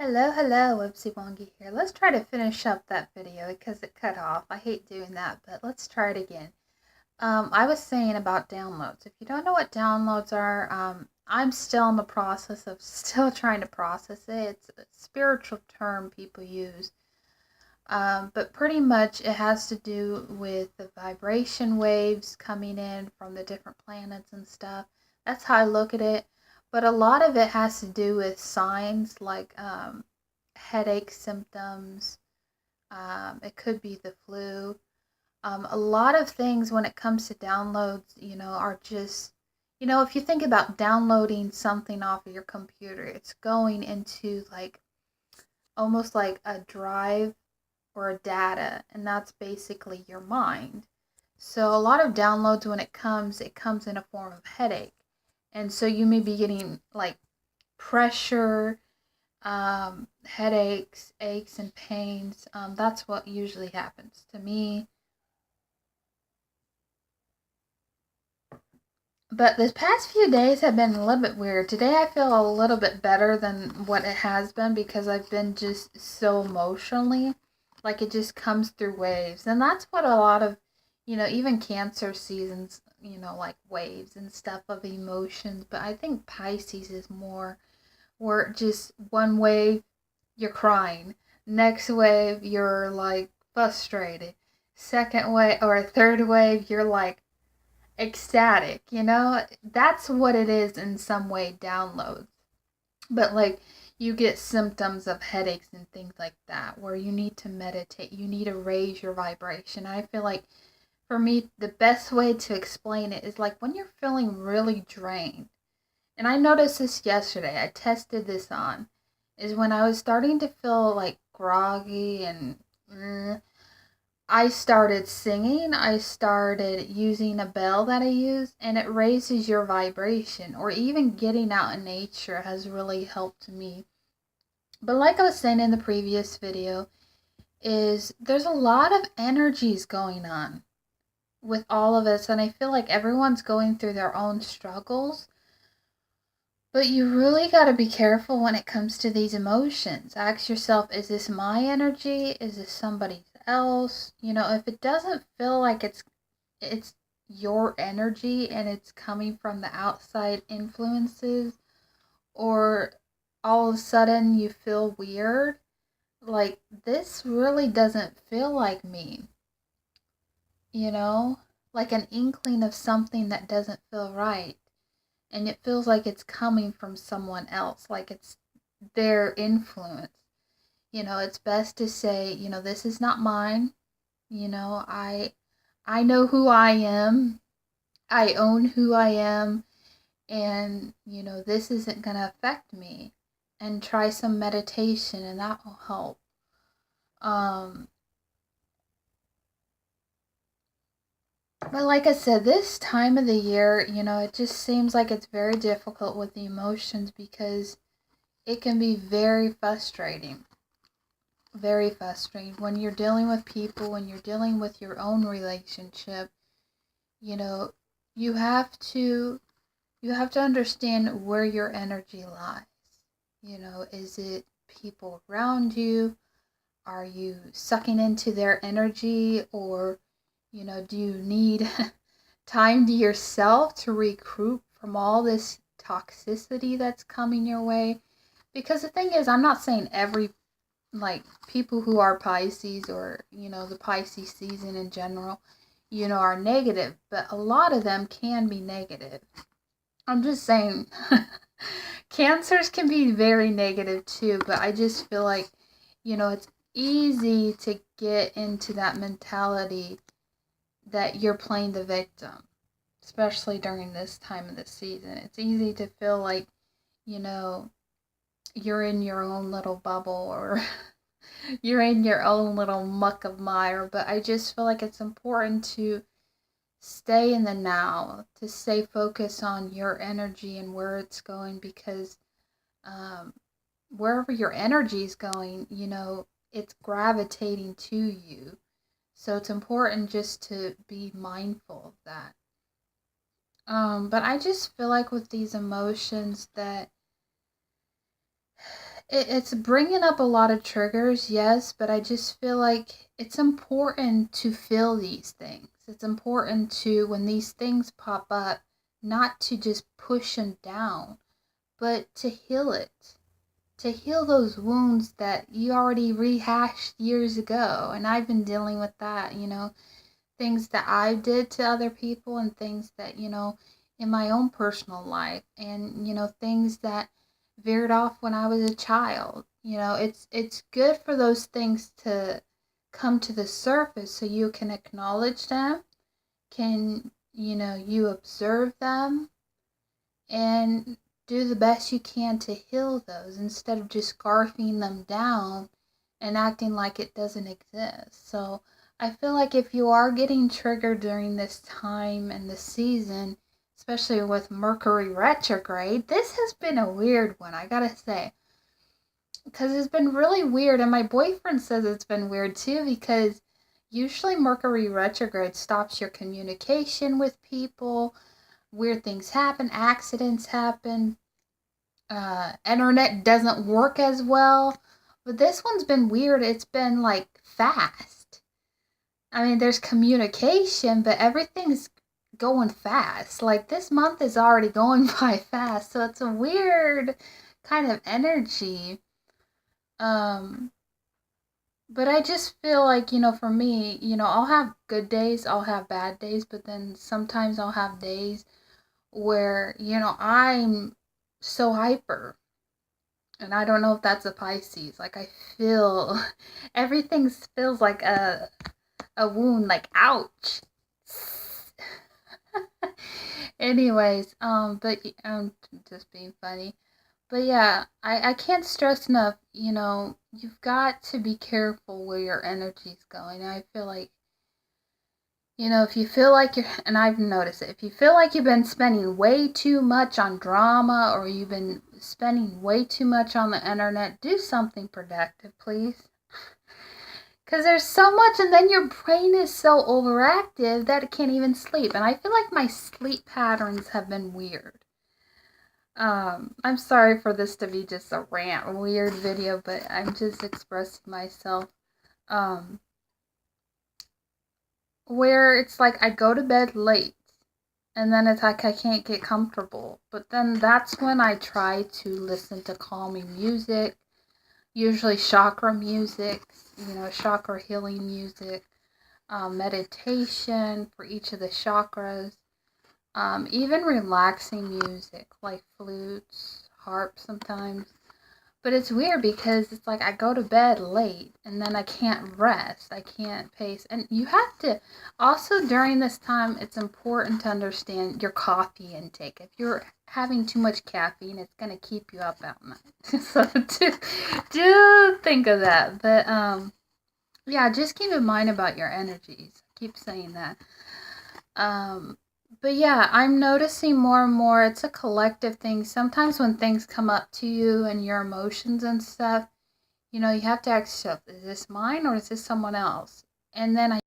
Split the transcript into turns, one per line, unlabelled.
Hello, Websy Wongy here. Let's try to finish up that video because it cut off. I hate doing that, but let's try it again. I was saying about downloads. If you don't know what downloads are, I'm still in the process of still trying to process it. It's a spiritual term people use. But pretty much it has to do with the vibration waves coming in from the different planets and stuff. That's how I look at it. But a lot of it has to do with signs like headache symptoms. It could be the flu. A lot of things when it comes to downloads, are just, if you think about downloading something off of your computer, it's going into like almost like a drive or a data, and that's basically your mind. So a lot of downloads when it comes in a form of headache. And so you may be getting like pressure, headaches, aches, and pains. That's what usually happens to me. But the past few days have been a little bit weird. Today I feel a little bit better than what it has been because I've been just so emotionally, like it just comes through waves. And that's what a lot of, even Cancer seasons, like waves and stuff of emotions. But I think Pisces is more where just one wave you're crying, next wave you're like frustrated, second wave or third wave you're like ecstatic, That's what it is in some way, downloads. But like you get symptoms of headaches and things like that where you need to meditate, you need to raise your vibration. I feel like for me the best way to explain it is like when you're feeling really drained. And I noticed this yesterday. I tested this on is when I was starting to feel like groggy and I started singing. I started using a bell that I use, and it raises your vibration. Or even getting out in nature has really helped me. But like I was saying in the previous video, is there's a lot of energies going on with all of us, and I feel like everyone's going through their own struggles. But you really got to be careful when it comes to these emotions. Ask yourself, is this my energy? Is this somebody else? If it doesn't feel like it's your energy and it's coming from the outside influences, or all of a sudden you feel weird, like this really doesn't feel like me, like an inkling of something that doesn't feel right, and it feels like it's coming from someone else, like it's their influence. It's best to say, this is not mine. I know who I am. I own who I am, and this isn't going to affect me. And try some meditation, and that will help. Um but like I said, this time of the year, it just seems like it's very difficult with the emotions because it can be very frustrating. Very frustrating when you're dealing with people, when you're dealing with your own relationship. You know, you have to you have to understand where your energy lies. Is it people around you? Are you sucking into their energy, or do you need time to yourself to recruit from all this toxicity that's coming your way? Because the thing is, I'm not saying every like people who are Pisces, or the Pisces season in general, are negative, but a lot of them can be negative. I'm just saying cancers can be very negative too, but I just feel like it's easy to get into that mentality that you're playing the victim, especially during this time of the season. It's easy to feel like you know you're in your own little bubble, or you're in your own little muck of mire. But I just feel like it's important to stay in the now, to stay focused on your energy and where it's going, because um, wherever your energy is going, it's gravitating to you. So it's important just to be mindful of that. But I just feel like with these emotions that it's bringing up a lot of triggers, yes, but I just feel like it's important to feel these things. It's important to, when these things pop up, not to just push them down, but to heal it. To heal those wounds that you already rehashed years ago. And I've been dealing with that, things that I did to other people and things that, in my own personal life and, things that veered off when I was a child. It's good for those things to come to the surface so you can acknowledge them, can, you observe them and do the best you can to heal those instead of just scarfing them down and acting like it doesn't exist. So I feel like if you are getting triggered during this time and this season, especially with Mercury retrograde, this has been a weird one, I gotta say. Because it's been really weird, and my boyfriend says it's been weird too, because usually Mercury retrograde stops your communication with people, weird things happen, accidents happen, internet doesn't work as well. But this one's been weird. It's been like fast. I mean, there's communication, but everything's going fast. Like this month is already going by fast, so it's a weird kind of energy. Um, but I just feel like, for me, I'll have good days, I'll have bad days, but then sometimes I'll have days where, I'm so hyper. And I don't know if that's a Pisces. Like I feel everything feels like a wound, like ouch. Anyways, but I'm just being funny. But yeah, I can't stress enough, you've got to be careful where your energy's going. I feel like, if you feel like and I've noticed it, if you feel like you've been spending way too much on drama or you've been spending way too much on the internet, do something productive, please. Because there's so much, and then your brain is so overactive that it can't even sleep. And I feel like my sleep patterns have been weird. I'm sorry for this to be just a rant, weird video, but I'm just expressing myself. Where it's like I go to bed late, and then it's like I can't get comfortable. But then that's when I try to listen to calming music, usually chakra music, chakra healing music, meditation for each of the chakras. Even relaxing music like flutes, harps sometimes. But it's weird because it's like I go to bed late and then I can't rest. I can't pace. And you have to, also during this time, it's important to understand your coffee intake. If you're having too much caffeine, it's going to keep you up at night. So do think of that. But yeah, just keep in mind about your energies. I keep saying that. But yeah, I'm noticing more and more it's a collective thing. Sometimes when things come up to you and your emotions and stuff, you have to ask yourself, is this mine or is this someone else? And then I